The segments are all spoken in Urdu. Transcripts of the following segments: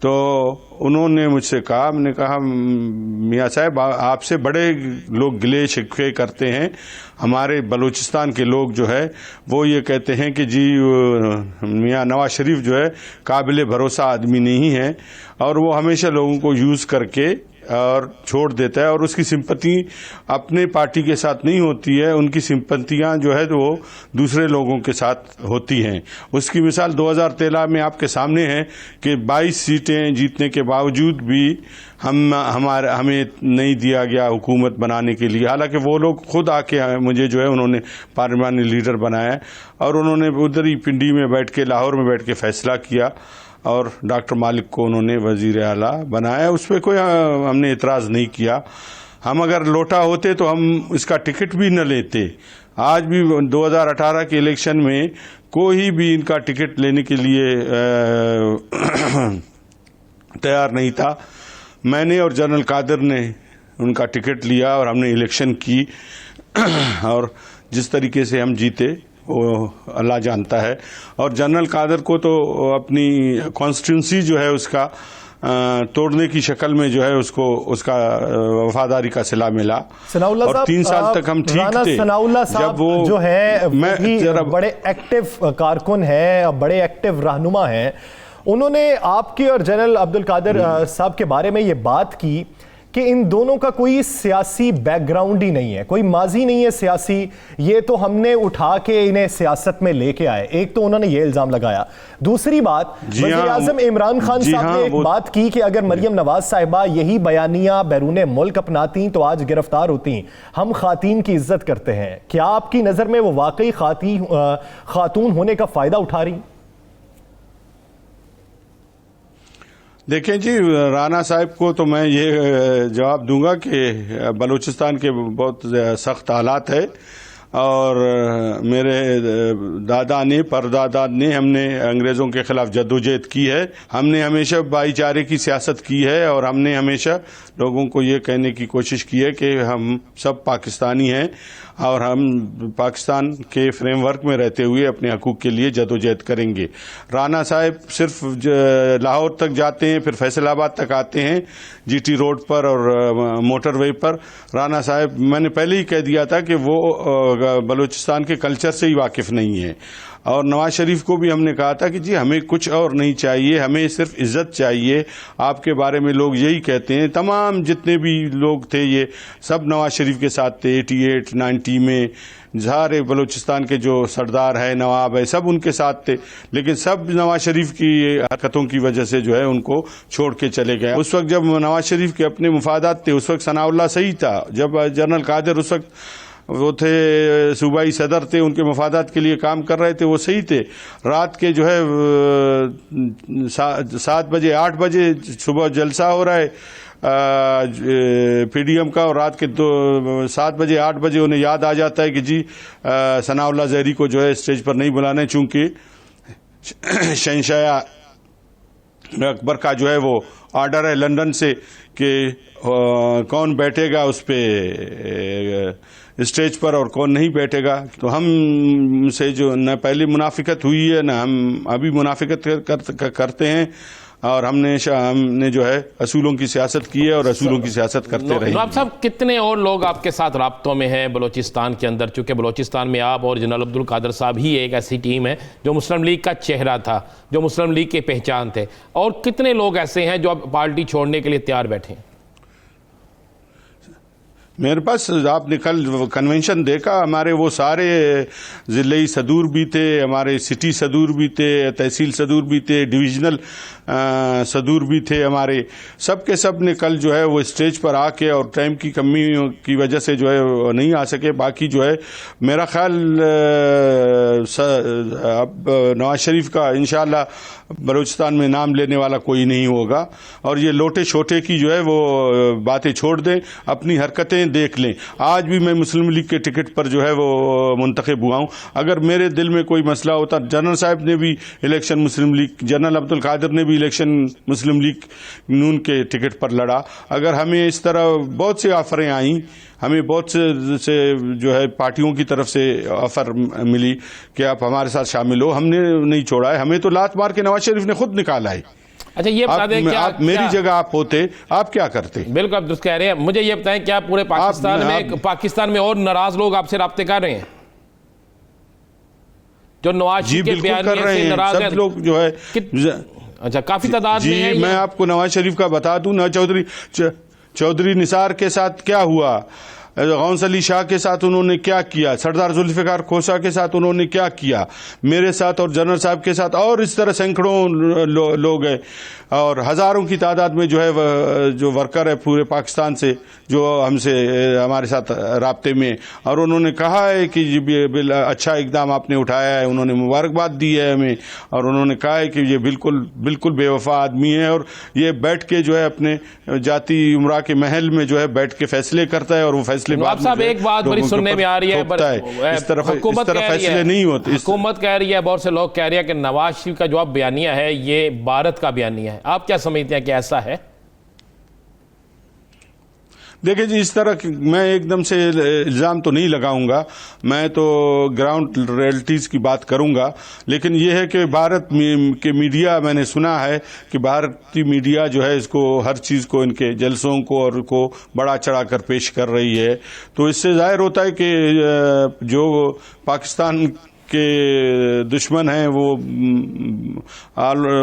تو انہوں نے مجھ سے کہا، میں نے کہا میاں صاحب آپ سے بڑے لوگ گلے شکوے کرتے ہیں، ہمارے بلوچستان کے لوگ جو ہے وہ یہ کہتے ہیں کہ جی میاں نواز شریف جو ہے قابل بھروسہ آدمی نہیں ہے، اور وہ ہمیشہ لوگوں کو یوز کر کے اور چھوڑ دیتا ہے، اور اس کی سمپتی اپنے پارٹی کے ساتھ نہیں ہوتی ہے، ان کی سمپتیاں جو ہے وہ دوسرے لوگوں کے ساتھ ہوتی ہیں۔ اس کی مثال 2013 میں آپ کے سامنے ہے کہ 22 سیٹیں جیتنے کے باوجود بھی ہمیں نہیں دیا گیا حکومت بنانے کے لیے، حالانکہ وہ لوگ خود آ کے مجھے جو ہے انہوں نے پارلیمانی لیڈر بنایا، اور انہوں نے ادھر ہی پنڈی میں بیٹھ کے، لاہور میں بیٹھ کے فیصلہ کیا، اور ڈاکٹر مالک کو انہوں نے وزیر اعلیٰ بنایا۔ اس پہ کوئی ہم نے اعتراض نہیں کیا۔ ہم اگر لوٹا ہوتے تو ہم اس کا ٹکٹ بھی نہ لیتے۔ آج بھی 2018 کے الیکشن میں کوئی بھی ان کا ٹکٹ لینے کے لیے تیار نہیں تھا۔ میں نے اور جنرل قادر نے ان کا ٹکٹ لیا اور ہم نے الیکشن کی، اور جس طریقے سے ہم جیتے وہ اللہ جانتا ہے۔ اور جنرل قادر کو تو اپنی کانسٹیٹیونسی جو ہے اس کا توڑنے کی شکل میں جو ہے اس کا وفاداری کا صلہ ملا، اور 3 سال تک ہم ٹھیک تھے۔ ثناء اللہ صاحب جو ہے بڑے ایکٹیو کارکن ہیں، بڑے ایکٹیو رہنما ہیں، انہوں نے آپ کے اور جنرل عبد القادر صاحب کے بارے میں یہ بات کی کہ ان دونوں کا کوئی سیاسی بیک گراؤنڈ ہی نہیں ہے، کوئی ماضی نہیں ہے سیاسی، یہ تو ہم نے اٹھا کے انہیں سیاست میں لے کے آئے۔ ایک تو انہوں نے یہ الزام لگایا۔ دوسری بات، وزیر اعظم عمران خان صاحب نے ایک بات کی کہ اگر مریم نواز صاحبہ یہی بیانیہ بیرون ملک اپناتی تو آج گرفتار ہوتی۔ ہم خواتین کی عزت کرتے ہیں، کیا آپ کی نظر میں وہ واقعی خاتون ہونے کا فائدہ اٹھا رہی؟ دیکھیں جی، رانا صاحب کو تو میں یہ جواب دوں گا کہ بلوچستان کے بہت سخت حالات ہے، اور میرے دادا نے، پردادا نے، ہم نے انگریزوں کے خلاف جدوجہد کی ہے، ہم نے ہمیشہ بھائی چارے کی سیاست کی ہے، اور ہم نے ہمیشہ لوگوں کو یہ کہنے کی کوشش کی ہے کہ ہم سب پاکستانی ہیں، اور ہم پاکستان کے فریم ورک میں رہتے ہوئے اپنے حقوق کے لیے جدوجہد کریں گے۔ رانا صاحب صرف لاہور تک جاتے ہیں، پھر فیصل آباد تک آتے ہیں، جی ٹی روڈ پر اور موٹر وے پر۔ رانا صاحب، میں نے پہلے ہی کہہ دیا تھا کہ وہ بلوچستان کے کلچر سے ہی واقف نہیں ہے، اور نواز شریف کو بھی ہم نے کہا تھا کہ جی ہمیں کچھ اور نہیں چاہیے، ہمیں صرف عزت چاہیے۔ آپ کے بارے میں لوگ یہی کہتے ہیں، تمام جتنے بھی لوگ تھے یہ سب نواز شریف کے ساتھ تھے، 88 90 میں سارے بلوچستان کے جو سردار ہے، نواب ہے، سب ان کے ساتھ تھے، لیکن سب نواز شریف کی حرکتوں کی وجہ سے جو ہے ان کو چھوڑ کے چلے گئے۔ اس وقت جب نواز شریف کے اپنے مفادات تھے، اس وقت ثناء اللہ صحیح تھا، جب جنرل قادر اس وقت وہ تھے صوبائی صدر تھے، ان کے مفادات کے لیے کام کر رہے تھے، وہ صحیح تھے۔ رات کے جو ہے 7 بجے 8 بجے صبح جلسہ ہو رہا ہے پی ڈی ایم کا، اور رات کے 7 بجے 8 بجے انہیں یاد آ جاتا ہے کہ جی ثناء اللہ زہری کو جو ہے اسٹیج پر نہیں بلانا ہے، چونکہ شہنشاہ اکبر کا جو ہے وہ آرڈر ہے لندن سے کہ کون بیٹھے گا اس پہ اسٹیج پر اور کون نہیں بیٹھے گا۔ تو ہم سے جو نہ پہلی منافقت ہوئی ہے، نہ ہم ابھی منافقت کرتے ہیں، اور ہم نے جو ہے اصولوں کی سیاست کی ہے، اور اصولوں کی سیاست کرتے رہے۔ نواب صاحب، کتنے اور لوگ آپ کے ساتھ رابطوں میں ہیں بلوچستان کے اندر؟ چونکہ بلوچستان میں آپ اور جنرل عبد القادر صاحب ہی ایک ایسی ٹیم ہے جو مسلم لیگ کا چہرہ تھا، جو مسلم لیگ کے پہچان تھے، اور کتنے لوگ ایسے ہیں جو اب پارٹی چھوڑنے کے لیے تیار بیٹھے ہیں؟ میرے پاس آپ نے کل کنونشن دیکھا، ہمارے وہ سارے ضلعی صدور بھی تھے، ہمارے سٹی صدور بھی تھے، تحصیل صدور بھی تھے، ڈویژنل صدور بھی تھے، ہمارے سب کے سب نے کل جو ہے وہ اسٹیج پر آ کے، اور ٹائم کی کمی کی وجہ سے جو ہے نہیں آ سکے۔ باقی جو ہے میرا خیال اب نواز شریف کا انشاءاللہ بلوچستان میں نام لینے والا کوئی نہیں ہوگا، اور یہ لوٹے چھوٹے کی جو ہے وہ باتیں چھوڑ دیں، اپنی حرکتیں دیکھ لیں۔ آج بھی میں مسلم لیگ کے ٹکٹ پر جو ہے وہ منتخب ہوا ہوں۔ اگر میرے دل میں کوئی مسئلہ ہوتا، جنرل صاحب نے بھی الیکشن مسلم لیگ، جنرل عبد القادر نے بھی الیکشن مسلم لیگ نون کے ٹکٹ پر لڑا۔ اگر ہمیں اس طرح بہت سے آفریں آئیں، ہمیں بہت سے جو ہے پارٹیوں کی طرف سے آفر ملی کہ آپ ہمارے ساتھ شامل ہو، ہم نے نہیں چھوڑا ہے، ہمیں تو لات مار کے نواز شریف نے خود نکالا ہے۔ اچھا یہ بتا دیں کیا آپ میری جگہ آپ ہوتے آپ کیا کرتے؟ بالکل آپ درست کہہ رہے ہیں. مجھے یہ بتائیں کیا پورے پاکستان میں اور ناراض لوگ آپ سے رابطے کر رہے ہیں جو نواز شریف کے بیانیے سے ناراض ہیں؟ سب لوگ جو ہے اچھا کافی تعداد میں ہے. جی میں آپ کو نواز شریف کا بتا دوں نا، چودھری نثار کے ساتھ کیا ہوا، غوث علی شاہ کے ساتھ انہوں نے کیا کیا، سردار ذوالفقار کھوسہ کے ساتھ انہوں نے کیا کیا، میرے ساتھ اور جنرل صاحب کے ساتھ، اور اس طرح سینکڑوں لوگ ہیں اور ہزاروں کی تعداد میں جو ہے جو ورکر ہے پورے پاکستان سے جو ہمارے ساتھ رابطے میں، اور انہوں نے کہا ہے کہ یہ اچھا اقدام آپ نے اٹھایا ہے، انہوں نے مبارکباد دی ہے ہمیں، اور انہوں نے کہا ہے کہ یہ بالکل بے وفا آدمی ہے اور یہ بیٹھ کے جو ہے اپنے جاتی امراء کے محل میں جو ہے بیٹھ کے فیصلے کرتا ہے، اور وہ فیصلے نواب صاحب ایک بات بڑی سننے میں آ رہی ہے، اس طرح فیصلے نہیں ہوتے. حکومت کہہ رہی ہے، بہت سے لوگ کہہ رہے ہیں کہ نواز شریف کا جو اب بیانیہ ہے یہ بھارت کا بیانیہ ہے. آپ کیا سمجھتے ہیں کہ ایسا ہے؟ دیکھیں جی اس طرح میں ایک دم سے الزام تو نہیں لگاؤں گا، میں تو گراؤنڈ ریئلٹیز کی بات کروں گا، لیکن یہ ہے کہ بھارت کے میڈیا، میں نے سنا ہے کہ بھارتی میڈیا جو ہے اس کو ہر چیز کو ان کے جلسوں کو اور کو بڑا چڑھا کر پیش کر رہی ہے، تو اس سے ظاہر ہوتا ہے کہ جو پاکستان کے دشمن ہیں وہ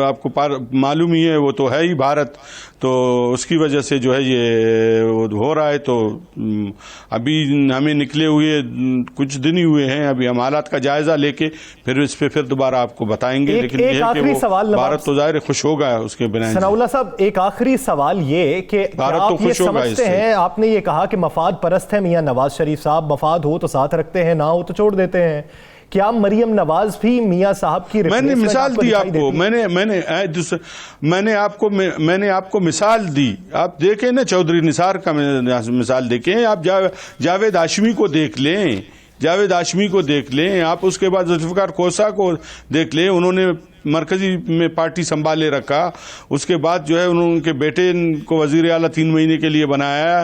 آپ کو معلوم ہی ہے وہ تو ہے ہی بھارت، تو اس کی وجہ سے جو ہے یہ ہو رہا ہے. تو ابھی ہمیں نکلے ہوئے کچھ دن ہی ہوئے ہیں، ابھی ہم حالات کا جائزہ لے کے پھر اس پہ دوبارہ آپ کو بتائیں گے، لیکن یہ ہے کہ وہ بھارت تو ظاہر خوش ہوگا اس کے بنا. ثناء اللہ صاحب ایک آخری سوال یہ کہ آپ یہ سمجھتے ہیں، آپ نے یہ کہا کہ مفاد پرست ہیں میاں نواز شریف صاحب، مفاد ہو تو ساتھ رکھتے ہیں، نہ ہو تو چھوڑ دیتے ہیں، کیا مریم نواز بھی میاں صاحب کی میں نے مثال دی آپ کو، میں نے آپ کو مثال دی. آپ دیکھیں نا چودھری نثار کا مثال دیکھیں، آپ جاوید ہاشمی کو دیکھ لیں، آپ اس کے بعد ذوالفقار کھوسہ کو دیکھ لیں، انہوں نے مرکزی میں پارٹی سنبھالے رکھا، اس کے بعد جو ہے ان کے بیٹے کو وزیر اعلیٰ 3 مہینے کے لیے بنایا،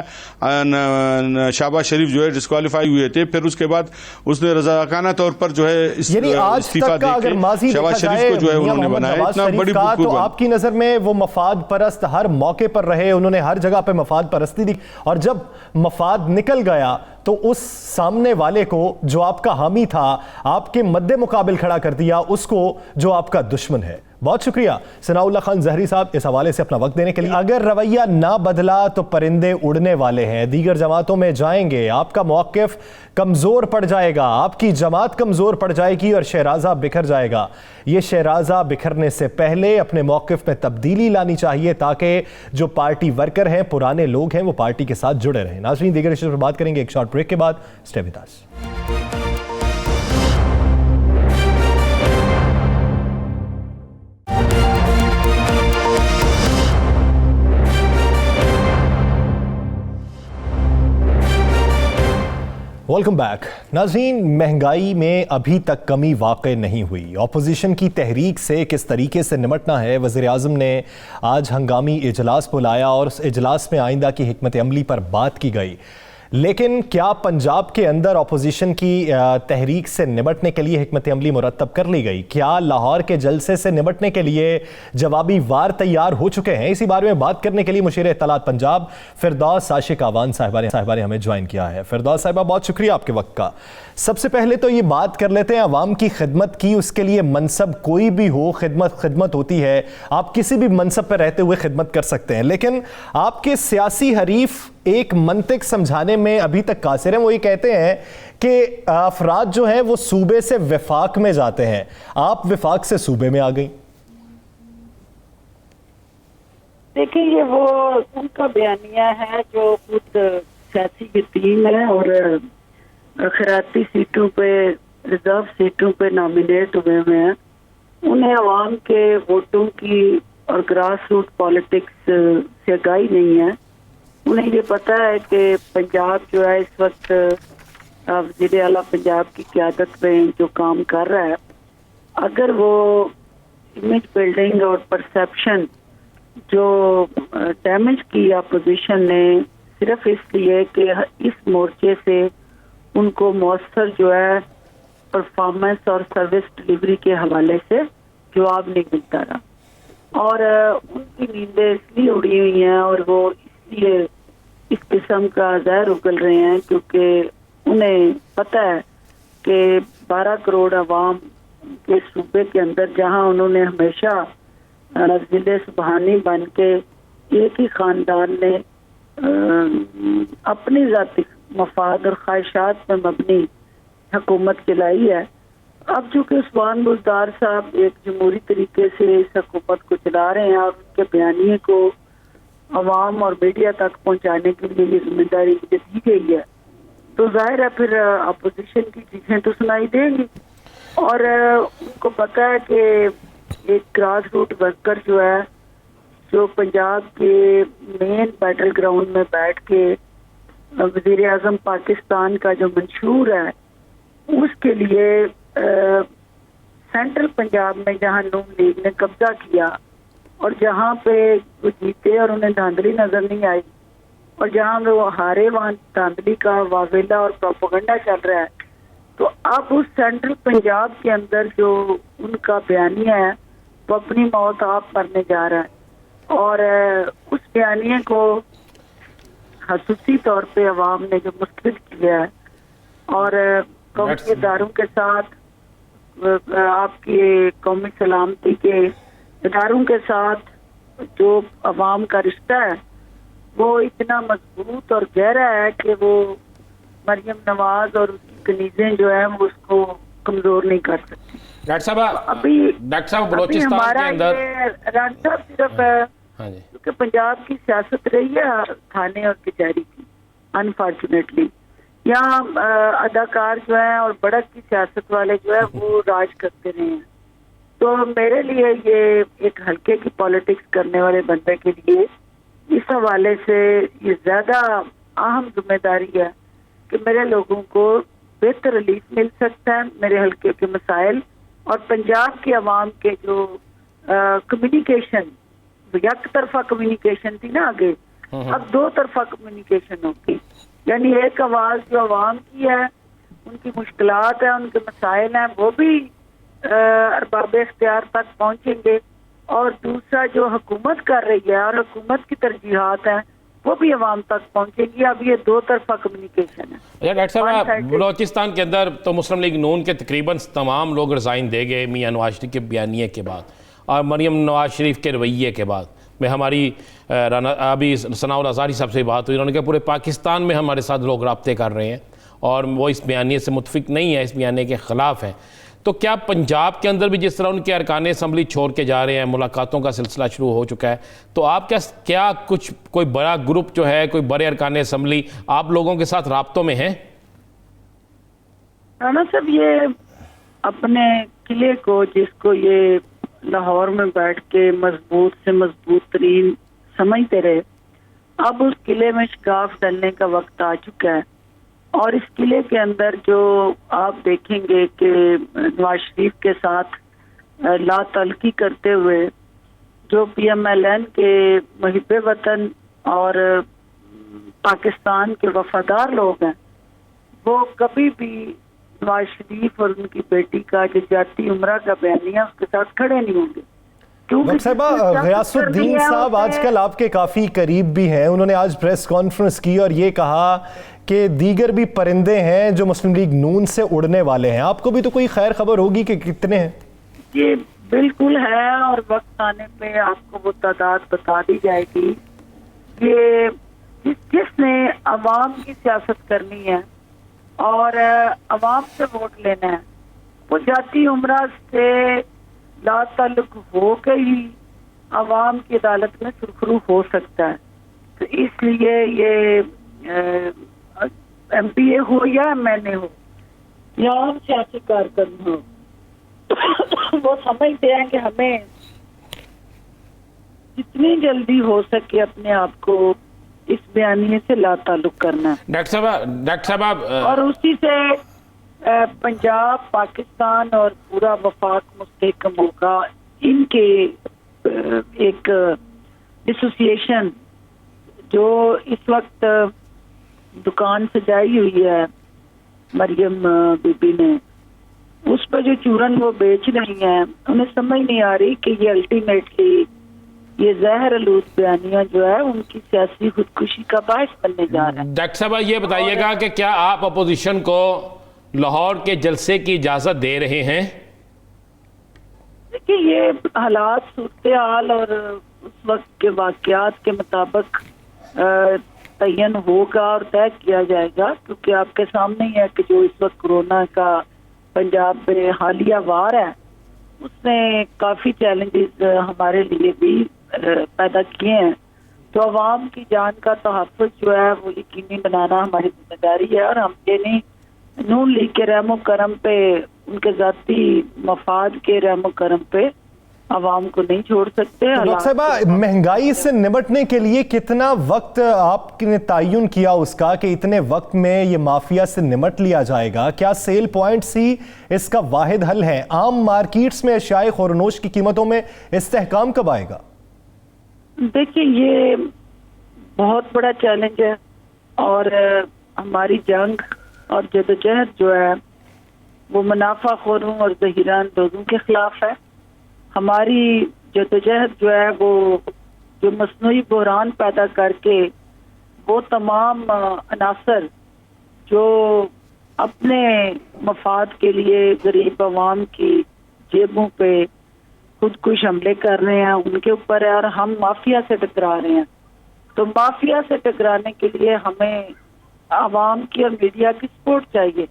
شہباز شریف جو ہے ڈسکوالیفائی ہوئے تھے، پھر اس کے بعد اس نے رضاکانہ طور پر جو ہے استعفیٰ دے کے شہباز شریف کو جو ہے انہوں نے بنایا. اتنا بڑی تو آپ کی نظر میں وہ مفاد پرست ہر موقع پر رہے، انہوں نے ہر جگہ پہ مفاد پرستی دی، اور جب مفاد نکل گیا تو اس سامنے والے کو جو آپ کا حامی تھا آپ کے مد مقابل کھڑا کر دیا اس کو جو آپ کا دشمن ہے. بہت شکریہ ثناء اللہ خان زہری صاحب اس حوالے سے اپنا وقت دینے کے لیے. اگر رویہ نہ بدلا تو پرندے اڑنے والے ہیں، دیگر جماعتوں میں جائیں گے، آپ کا موقف کمزور پڑ جائے گا، آپ کی جماعت کمزور پڑ جائے گی اور شہرازہ بکھر جائے گا. یہ شہرازہ بکھرنے سے پہلے اپنے موقف میں تبدیلی لانی چاہیے تاکہ جو پارٹی ورکر ہیں، پرانے لوگ ہیں، وہ پارٹی کے ساتھ جڑے رہیں. ناظرین دیگر ایشوز پر بات کریں گے ایک شارٹ بریک کے بعد. Stay with us. Welcome back. ناظرین مہنگائی میں ابھی تک کمی واقع نہیں ہوئی. اپوزیشن کی تحریک سے کس طریقے سے نمٹنا ہے، وزیر اعظم نے آج ہنگامی اجلاس بلایا اور اس اجلاس میں آئندہ کی حکمت عملی پر بات کی گئی. لیکن کیا پنجاب کے اندر اپوزیشن کی تحریک سے نمٹنے کے لیے حکمت عملی مرتب کر لی گئی؟ کیا لاہور کے جلسے سے نمٹنے کے لیے جوابی وار تیار ہو چکے ہیں؟ اسی بارے میں بات کرنے کے لیے مشیر اطلاعات پنجاب فردوس عاشق آوان صاحبہ نے ہمیں جوائن کیا ہے. فردوس صاحبہ بہت شکریہ آپ کے وقت کا. سب سے پہلے تو یہ بات کر لیتے ہیں عوام کی خدمت کی. اس کے لیے منصب کوئی بھی ہو، خدمت ہوتی ہے، آپ کسی بھی منصب پہ رہتے ہوئے خدمت کر سکتے ہیں، لیکن آپ کے سیاسی حریف ایک منطق سمجھانے میں ابھی تک قاصر ہیں. وہ یہ کہتے ہیں کہ افراد جو ہیں وہ صوبے سے وفاق میں جاتے ہیں، آپ وفاق سے صوبے میں آ گئی. دیکھیں یہ وہ ان کا بیانیہ ہے جو خود سیاسی یتیم ہے اور خیراتی سیٹوں پہ، ریزرو سیٹوں پہ نامینیٹ ہوئے ہیں. انہیں عوام کے ووٹوں کی اور گراس روٹ پالیٹکس سے آگاہی نہیں ہے. انہیں یہ پتا ہے کہ پنجاب جو ہے اس وقت وزیر اعلیٰ پنجاب کی قیادت میں جو کام کر رہا ہے، اگر وہ امیج بلڈنگ اور پرسیپشن جو ڈیمیج کی اپوزیشن نے صرف اس لیے کہ اس مورچے سے ان کو مؤثر جو ہے پرفارمنس اور سروس ڈلیوری کے حوالے سے جواب نہیں ملتا رہا. اور ان کی نیندیں اس لیے اڑی ہوئی ہیں اور وہ اس لیے اس قسم کا زہر اگل رہے ہیں کیونکہ انہیں پتہ ہے کہ 12 کروڑ عوام کے صوبے کے اندر جہاں انہوں نے ہمیشہ ضلع سبحانی بن کے ایک ہی خاندان نے اپنی ذاتی مفاد اور خواہشات پر مبنی حکومت چلائی ہے. اب چونکہ عثمان بزدار صاحب ایک جمہوری طریقے سے اس حکومت کو چلا رہے ہیں اور ان کے بیانیے کو عوام اور میڈیا تک پہنچانے کے لیے یہ ذمہ داری مجھے دی گئی ہے تو ظاہر ہے پھر اپوزیشن کی چیزیں تو سنائی دیں گی. اور ان کو پتہ ہے کہ ایک گراس روٹ ورکر جو ہے جو پنجاب کے مین بیٹل گراؤنڈ میں بیٹھ کے وزیر اعظم پاکستان کا جو منشور ہے اس کے لیے سینٹرل پنجاب میں جہاں نون لیگ نے قبضہ کیا اور جہاں پہ وہ جیتے اور انہیں دھاندلی نظر نہیں آئی اور جہاں وہ ہارے وہاں دھاندلی کا واویلا اور پروپیگنڈا چل رہا ہے تو اب اس سینٹرل پنجاب کے اندر جو ان کا بیانیہ ہے وہ اپنی موت آپ مرنے جا رہا ہے اور اس بیانیے کو خصوصی طور پہ عوام نے جو مسترد کیا ہے اور قومی اداروں کے ساتھ آپ کی قومی سلامتی کے اداروں کے ساتھ جو عوام کا رشتہ ہے وہ اتنا مضبوط اور گہرا ہے کہ وہ مریم نواز اور اس کی کنیزیں جو ہیں وہ اس کو کمزور نہیں کر سکتی. ڈاکٹر صاحب بلوچستان کے اندر ران صاحب صرف کیونکہ پنجاب کی سیاست رہی ہے تھانے اور کچہری کی انفارچونیٹلی یہاں اداکار جو ہیں اور بڑک کی سیاست والے جو ہے وہ راج کرتے رہے ہیں تو میرے لیے یہ ایک ہلکے کی پالیٹکس کرنے والے بندے کے لیے اس حوالے سے یہ زیادہ اہم ذمہ داری ہے کہ میرے لوگوں کو بہتر ریلیف مل سکتا ہے میرے حلقے کے مسائل اور پنجاب کے عوام کے جو کمیونیکیشن یک طرفہ کمیونیکیشن تھی نا آگے اب 2 طرفہ کمیونیکیشن ہوگی یعنی ایک آواز جو عوام کی ہے ان کی مشکلات ہیں ان کے مسائل ہیں وہ بھی ارباب اختیار تک پہنچیں گے اور دوسرا جو حکومت کر رہی ہے اور حکومت کی ترجیحات ہیں وہ بھی عوام تک پہنچے گی. اب یہ 2 طرفہ کمیونیکیشن ہے. ڈاکٹر صاحب بلوچستان کے اندر تو مسلم لیگ نون کے تقریباً تمام لوگ ریزائن دے گئے میاں نواز شریف کے بیانیے کے بعد اور مریم نواز شریف کے رویے کے بعد. میں ہماری ابھی ثناء الازاری صاحب سے بات ہوئی انہوں نے کہا پورے پاکستان میں ہمارے ساتھ لوگ رابطے کر رہے ہیں اور وہ اس بیانیے سے متفق نہیں ہے اس بیانیے کے خلاف ہیں. تو کیا پنجاب کے اندر بھی جس طرح ان کے ارکان اسمبلی چھوڑ کے جا رہے ہیں ملاقاتوں کا سلسلہ شروع ہو چکا ہے تو آپ کیا کچھ کوئی بڑا گروپ جو ہے کوئی بڑے ارکان اسمبلی آپ لوگوں کے ساتھ رابطوں میں ہیں؟ رانا صاحب یہ اپنے قلعے کو جس کو یہ لاہور میں بیٹھ کے مضبوط سے مضبوط ترین سمجھتے رہے اب اس قلعے میں شگاف ڈلنے کا وقت آ چکا ہے اور اس قلعے کے اندر جو آپ دیکھیں گے کہ نواز شریف کے ساتھ لا تعلقی کرتے ہوئے جو پی ایم ایل این کے محب وطن اور پاکستان کے وفادار لوگ ہیں وہ کبھی بھی نواز شریف اور ان کی بیٹی کا جو جاتی عمرہ کا بیانیہ اس کے ساتھ کھڑے نہیں ہوں گے. ڈاکٹر صاحبہ غیاث الدین صاحب آج کل آپ کے کافی قریب بھی ہیں انہوں نے آج پریس کانفرنس کی اور یہ کہا کہ دیگر بھی پرندے ہیں جو مسلم لیگ نون سے اڑنے والے ہیں. آپ کو بھی تو کوئی خیر خبر ہوگی کہ کتنے ہیں؟ یہ بالکل ہے اور وقت آنے پہ آپ کو وہ تعداد بتا دی جائے گی. یہ جس نے عوام کی سیاست کرنی ہے اور عوام سے ووٹ لینا ہے وہ جاتی عمرہ سے لا تعلق ہو کے ہی عوام کی عدالت میں سرخرو ہو سکتا ہے. تو اس لیے یہ ایم پی اے ہو یا ایم این اے ہو یا عام سیاسی کارکن ہو وہ سمجھتے ہیں کہ ہمیں جتنی جلدی ہو سکے اپنے آپ کو اس بیانیے سے لا تعلق کرنا. ڈاکٹر صاحب اور اسی سے پنجاب پاکستان اور پورا وفاق مستحکم ہوگا. ان کے ایک ایسوسیشن جو اس وقت دکان سجائی ہوئی ہے مریم بی بی نے اس پہ جو چورن وہ بیچ رہی ہیں انہیں سمجھ نہیں آ رہی کہ یہ الٹیمیٹلی یہ زہر آلود بیانیہ جو ہے ان کی سیاسی خودکشی کا باعث بننے جا رہا ہے۔ ڈاکٹر صاحب یہ بتائیے گا کہ کیا آپ اپوزیشن کو لاہور کے جلسے کی اجازت دے رہے ہیں؟ دیکھیے یہ حالات صورتحال اور اس وقت کے واقعات کے مطابق تعین ہوگا اور طے کیا جائے گا، کیونکہ آپ کے سامنے ہی ہے کہ جو اس وقت کورونا کا پنجاب میں حالیہ وار ہے اس نے کافی چیلنجز ہمارے لیے بھی پیدا کیے ہیں، تو عوام کی جان کا تحفظ جو ہے وہ یقینی بنانا ہماری ذمہ داری ہے، اور ہم یہ نہیں نون لیگ کے رحم و کرم پہ، ان کے ذاتی مفاد کے رحم و کرم پہ عوام کو نہیں چھوڑ سکتے۔ ڈاکٹر صاحبہ، مہنگائی سے نمٹنے کے لیے کتنا وقت آپ نے تعین کیا اس کا کہ اتنے وقت میں یہ مافیا سے نمٹ لیا جائے گا؟ کیا سیل پوائنٹس ہی اس کا واحد حل ہے؟ عام مارکیٹس میں اشیاء خورنوش کی قیمتوں میں استحکام کب آئے گا؟ دیکھیے یہ بہت بڑا چیلنج ہے، اور ہماری جنگ اور جدوجہد جو ہے وہ منافع خوروں اور ذخیرہ اندوزوں کے خلاف ہے۔ ہماری جدوجہد جو ہے وہ جو مصنوعی بحران پیدا کر کے وہ تمام عناصر جو اپنے مفاد کے لیے غریب عوام کی جیبوں پہ خودکش حملے کر رہے ہیں ان کے اوپر ہے، اور ہم مافیا سے ٹکرا رہے ہیں۔ تو مافیا سے ٹکرانے کے لیے ہمیں عوام کی اور میڈیا کی سپورٹ چاہیے،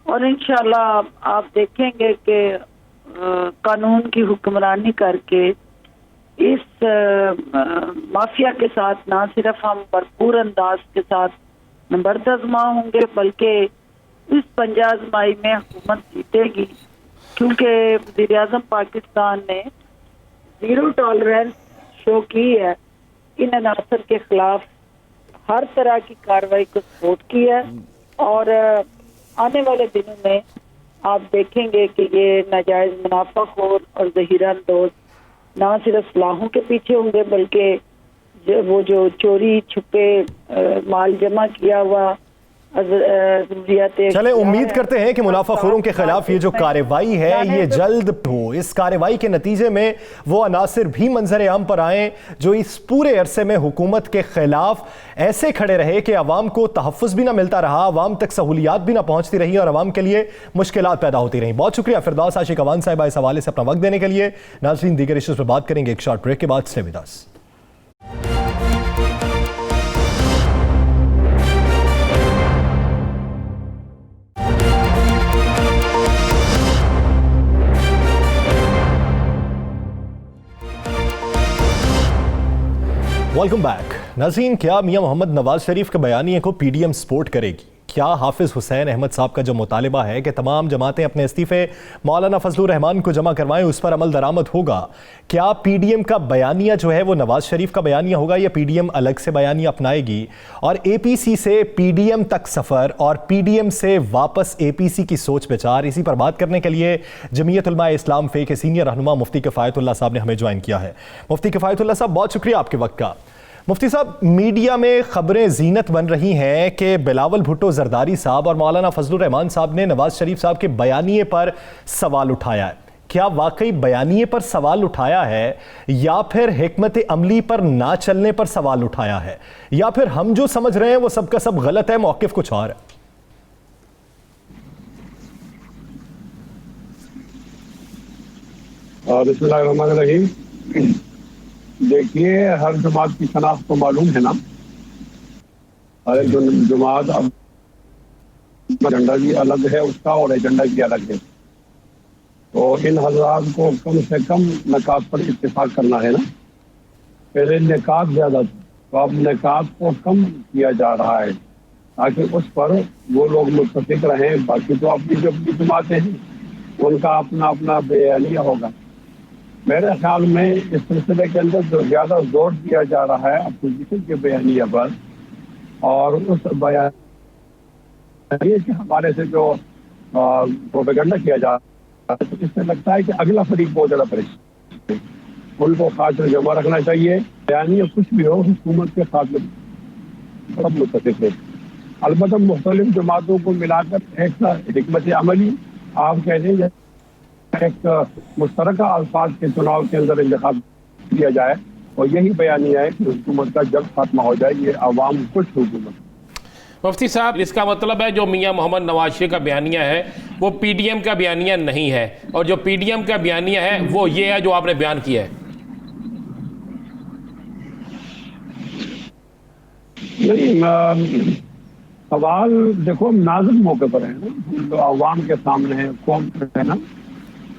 اور انشاءاللہ آپ دیکھیں گے کہ قانون کی حکمرانی کر کے اس مافیا کے ساتھ نہ صرف ہم بھرپور انداز کے ساتھ نبرد آزما ہوں گے، بلکہ اس پنجہ آزمائی میں حکومت جیتے گی، کیونکہ وزیر اعظم پاکستان نے زیرو ٹالرنس شو کی ہے، ان عناصر کے خلاف ہر طرح کی کارروائی کو سپورٹ کی ہے، اور آنے والے دنوں میں آپ دیکھیں گے کہ یہ ناجائز منافع خور اور ذخیرہ اندوز نہ صرف سلاحوں کے پیچھے ہوں گے، بلکہ وہ جو چوری چھپے مال جمع کیا ہوا چلیں امید کرتے ہیں کہ منافع خوروں کے خلاف یہ جو کارروائی ہے یہ جلد ہو، اس کارروائی کے نتیجے میں وہ عناصر بھی منظر عام پر آئیں جو اس پورے عرصے میں حکومت کے خلاف ایسے کھڑے رہے کہ عوام کو تحفظ بھی نہ ملتا رہا، عوام تک سہولیات بھی نہ پہنچتی رہی اور عوام کے لیے مشکلات پیدا ہوتی رہیں۔ بہت شکریہ فردوس عاشق اوان صاحبہ اس حوالے سے اپنا وقت دینے کے لیے۔ ناظرین دیگر ایشوز پر بات کریں گے ایک شارٹ بریک کے بعد۔ Stay with us. Welcome back. ناظرین، کیا میاں محمد نواز شریف کے بیانیے کو پی ڈی ایم سپورٹ کرے گی؟ کیا حافظ حسین احمد صاحب کا جو مطالبہ ہے کہ تمام جماعتیں اپنے استعفے مولانا فضل الرحمان کو جمع کروائیں اس پر عمل درآمد ہوگا؟ کیا پی ڈی ایم کا بیانیہ جو ہے وہ نواز شریف کا بیانیہ ہوگا یا پی ڈی ایم الگ سے بیانیہ اپنائے گی؟ اور اے پی سی سے پی ڈی ایم تک سفر اور پی ڈی ایم سے واپس اے پی سی کی سوچ بچار، اسی پر بات کرنے کے لیے جمعیت علماء اسلام فے کے سینئر رہنما مفتی کفایت اللہ صاحب نے ہمیں جوائن کیا ہے۔ مفتی کفایت اللہ صاحب، بہت شکریہ آپ کے وقت کا۔ مفتی صاحب، میڈیا میں خبریں زینت بن رہی ہیں کہ بلاول بھٹو زرداری صاحب اور مولانا فضل الرحمان صاحب نے نواز شریف صاحب کے بیانیے پر سوال اٹھایا ہے۔ کیا واقعی بیانیے پر سوال اٹھایا ہے یا پھر حکمت عملی پر نہ چلنے پر سوال اٹھایا ہے، یا پھر ہم جو سمجھ رہے ہیں وہ سب کا سب غلط ہے، موقف کچھ اور ہے؟ بسم اللہ الرحمن الرحیم۔ دیکھیے، ہر جماعت کی شناخت تو معلوم ہے نا، ہر ایک جماعت اب ایجنڈا بھی الگ ہے اس کا اور ایجنڈا بھی الگ ہے، تو ان حضرات کو کم سے کم نکات پر اتفاق کرنا ہے نا۔ پہلے نکات زیادہ تھا تو اب نکات کو کم کیا جا رہا ہے تاکہ اس پر وہ لوگ متفق رہیں۔ باقی تو اپنی جو اپنی جماعتیں ہیں ان کا اپنا اپنا بیانیہ ہوگا۔ میرے خیال میں اس سلسلے کے اندر جو زیادہ زور دیا جا رہا ہے اپوزیشن کے بیانیہ پر، اور اس بیانیے کے حوالے سے جو پروپیگنڈا کیا جا رہا ہے، اس سے لگتا ہے کہ اگلا فریق بہت زیادہ پریشان ہے۔ ان کو خاطر جمع رکھنا چاہیے، بیانیہ کچھ بھی ہو حکومت کے خاطر سب متفق ہے۔ البتہ مختلف جماعتوں کو ملا کر ایک حکمت عملی آپ کہہ دیں ایک مشترکہ الفاظ کے چناؤ کے اندر انتخاب کیا جائے اور یہی بیانیہ ہے کہ حکومت کا جلد خاتمہ ہو جائے، یہ عوام خوش حکومت۔ مفتی صاحب، اس کا مطلب ہے جو میاں محمد نواز شریف کا بیانیہ ہے وہ پی ڈی ایم کا بیانیہ نہیں ہے، اور جو پی ڈی ایم کا بیانیہ ہے وہ یہ ہے جو آپ نے بیان کیا ہے؟ نہیں، سوال دیکھو نازک موقع پر ہے نا، جو عوام کے سامنے ہے، قوم پہ ہے نا۔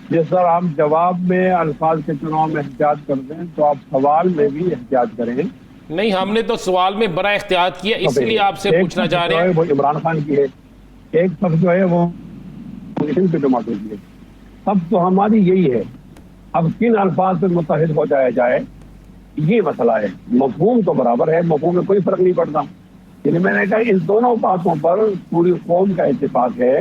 جس طرح آپ جواب میں الفاظ کے چناؤ میں احتیاط کرتے ہیں تو آپ سوال میں بھی احتیاط کریں۔ نہیں، ہم نے تو سوال میں بڑا احتیاط کیا، اس لیے آپ سے پوچھنا چاہ رہے ہیں۔ وہ عمران خان کی ہے، ایک طرف جو ہے وہ پوزیشن پہ جمع ہوتی ہے، اب تو ہماری یہی ہے، اب کن الفاظ پہ متحد ہو جایا جائے یہ مسئلہ ہے۔ مفہوم تو برابر ہے، مفہوم میں کوئی فرق نہیں پڑتا، یعنی میں نے کہا ان دونوں باتوں پر پوری قوم کا اتفاق ہے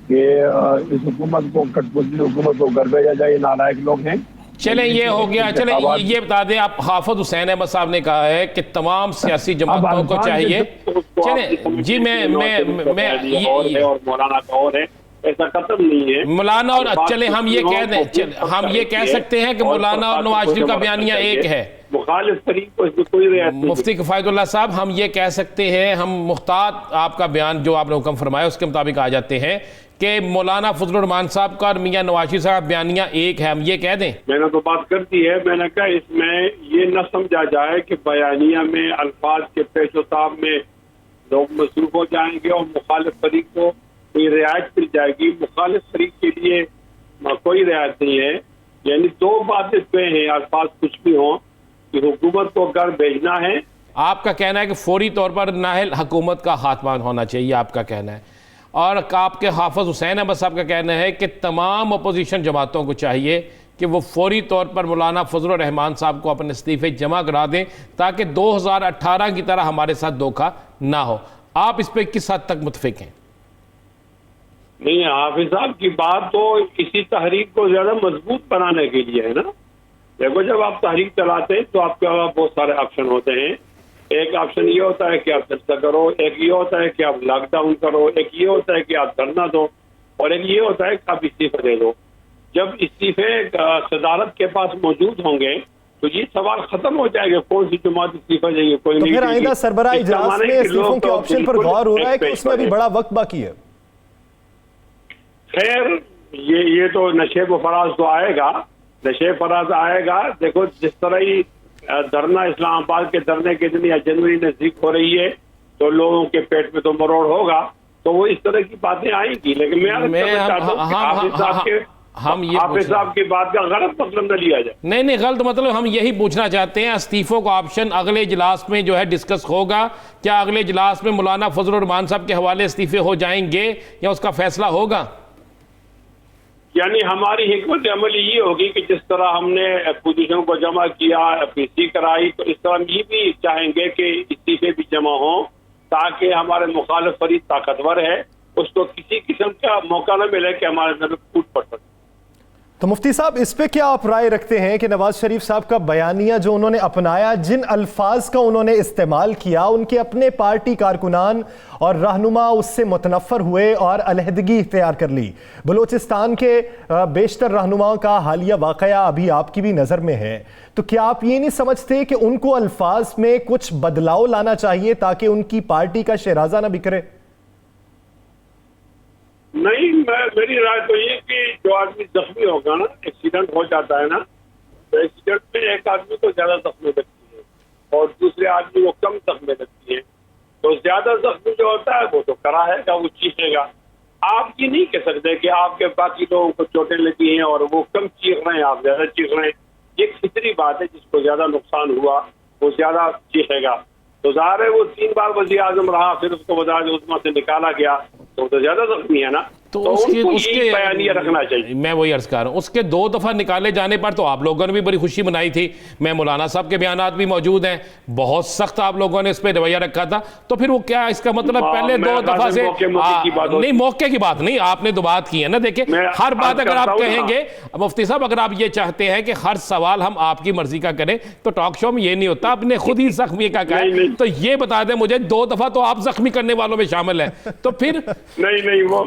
کہ اس حکومت کو کٹ پتلی حکومت کو گھر بھیجا جائے، نالائق لوگ ہیں۔ چلیں یہ ہو گیا، چلیں یہ بتا دیں، آپ حافظ حسین احمد صاحب نے کہا ہے کہ تمام سیاسی جماعتوں کو چاہیے، چلیں جی میں اور مولانا کا اور ہے، ایسا قطب نہیں ہے مولانا، اور چلیں ہم یہ کہہ دیں، ہم یہ کہہ سکتے ہیں کہ مولانا اور نواز شریف کا بیانیہ ایک ہے۔ مخالف فریق کو اس میں کوئی رعایت نہیں۔ مفتی کفایت اللہ صاحب، ہم یہ کہہ سکتے ہیں، ہم محتاط آپ کا بیان جو آپ نے حکم فرمایا اس کے مطابق آ جاتے ہیں کہ مولانا فضل الرحمان صاحب کا اور میاں نواز شریف صاحب بیانیہ ایک ہے، ہم یہ کہہ دیں؟ میں نے تو بات کر دی ہے، میں نے کہا اس میں یہ نہ سمجھا جائے کہ بیانیہ میں الفاظ کے پیش و تاب میں لوگ مصروف ہو جائیں گے اور مخالف فریق کو کوئی رعایت مل جائے گی۔ مخالف فریق کے لیے کوئی رعایت نہیں ہے، یعنی دو باتیں پہ ہیں، الفاظ کچھ بھی ہوں کہ حکومت کو گھر بھیجنا ہے۔ آپ کا کہنا ہے کہ فوری طور پر نااہل حکومت کا خاتمہ ہونا چاہیے، آپ کا کہنا ہے، اور آپ کے حافظ حسین احمد صاحب کا کہنا ہے کہ تمام اپوزیشن جماعتوں کو چاہیے کہ وہ فوری طور پر مولانا فضل الرحمان صاحب کو اپنے استعفے جمع کرا دیں تاکہ 2018 کی طرح ہمارے ساتھ دھوکہ نہ ہو۔ آپ اس پہ کس حد تک متفق ہیں؟ نہیں، حافظ صاحب کی بات تو کسی تحریک کو زیادہ مضبوط بنانے کے لیے ہے نا۔ دیکھو جب آپ تحریک چلاتے ہیں تو آپ کے پاس بہت سارے آپشن ہوتے ہیں۔ ایک آپشن یہ ہوتا ہے کہ آپ جلسہ کرو، ایک یہ ہوتا ہے کہ آپ لاک ڈاؤن کرو، ایک یہ ہوتا ہے کہ آپ دھرنا دو، اور ایک یہ ہوتا ہے کہ آپ استعفے دے دو۔ جب استعفے صدارت کے پاس موجود ہوں گے تو یہ سوال ختم ہو جائے گا، کون سی جماعت استعفے دے گی، کوئی نہیں۔ پھر آئندہ سربراہ اجلاس میں استعفوں کے آپشن پر غور ہو رہا ہے کہ اس میں ابھی بڑا وقت باقی ہے۔ خیر یہ تو نشیب و فراز تو آئے گا، نشیب فراز آئے گا۔ دیکھو جس طرح ہی دھرنا اسلام آباد کے دھرنے کے دن یا جنوری نزدیک ہو رہی ہے تو لوگوں کے پیٹ میں تو مروڑ ہوگا، تو وہ اس طرح کی باتیں آئیں گی، لیکن میں حافظ صاحب کی بات کا غلط مطلب نہ لیا جائے۔ نہیں غلط مطلب ہم یہی پوچھنا چاہتے ہیں، استعفوں کا آپشن اگلے اجلاس میں جو ہے ڈسکس ہوگا، کیا اگلے اجلاس میں مولانا فضل الرحمان صاحب کے حوالے استعفے ہو جائیں گے یا اس کا فیصلہ ہوگا؟ یعنی ہماری حکمت عملی یہ ہوگی کہ جس طرح ہم نے اپوزیشن کو جمع کیا، پی سی کرائی، تو اس طرح ہم یہ بھی چاہیں گے کہ استعفے بھی جمع ہوں تاکہ ہمارے مخالف فریق طاقتور ہے، اس کو کسی قسم کا موقع نہ ملے کہ ہمارے اندر پھوٹ پڑ سکے۔ تو مفتی صاحب اس پہ کیا آپ رائے رکھتے ہیں کہ نواز شریف صاحب کا بیانیہ جو انہوں نے اپنایا، جن الفاظ کا انہوں نے استعمال کیا، ان کے اپنے پارٹی کارکنان اور رہنما اس سے متنفر ہوئے اور علیحدگی اختیار کر لی؟ بلوچستان کے بیشتر رہنماؤں کا حالیہ واقعہ ابھی آپ کی بھی نظر میں ہے، تو کیا آپ یہ نہیں سمجھتے کہ ان کو الفاظ میں کچھ بدلاؤ لانا چاہیے تاکہ ان کی پارٹی کا شیرازہ نہ بکھرے؟ نہیں، میری رائے تو یہ کہ جو آدمی زخمی ہوگا نا، ایکسیڈنٹ ہو جاتا ہے نا، تو ایکسیڈنٹ میں ایک آدمی کو زیادہ زخمی لگتی ہے اور دوسرے آدمی کو کم زخمی لگتی ہے، تو زیادہ زخمی جو ہوتا ہے وہ تو کراہے گا، وہ چیخے گا۔ آپ یہ نہیں کہہ سکتے کہ آپ کے باقی لوگوں کو چوٹیں لگی ہیں اور وہ کم چیخ رہے ہیں، آپ زیادہ چیخ رہے ہیں۔ یہ فطری بات ہے، جس کو زیادہ نقصان ہوا وہ زیادہ چیخے گا۔ تو ظاہر ہے وہ 3 بار وزیر اعظم رہا، پھر اس کو وزارت عظمیٰ سے نکالا گیا، تو زیادہ زخمی ہے نا، تو اس کے بیانیہ رکھنا چاہیے۔ میں وہی عرض کر رہا ہوں، اس کے 2 دفعہ نکالے جانے پر تو آپ لوگوں نے بھی بڑی خوشی منائی تھی، میں مولانا صاحب کے بیانات بھی موجود ہیں، بہت سخت آپ لوگوں نے اس پہ رویہ رکھا تھا، تو پھر وہ کیا اس کا مطلب پہلے 2 دفعہ سے نہیں، موقع کی بات نہیں، آپ نے تو بات کی ہے نا۔ دیکھیں ہر بات اگر آپ کہیں گے مفتی صاحب، اگر آپ یہ چاہتے ہیں کہ ہر سوال ہم آپ کی مرضی کا کریں تو ٹاک شو میں یہ نہیں ہوتا، آپ نے خود ہی زخمی کا کہا ہے، تو یہ بتا دیں مجھے 2 دفعہ تو آپ زخمی کرنے والوں میں شامل ہیں، تو پھر نہیں وہ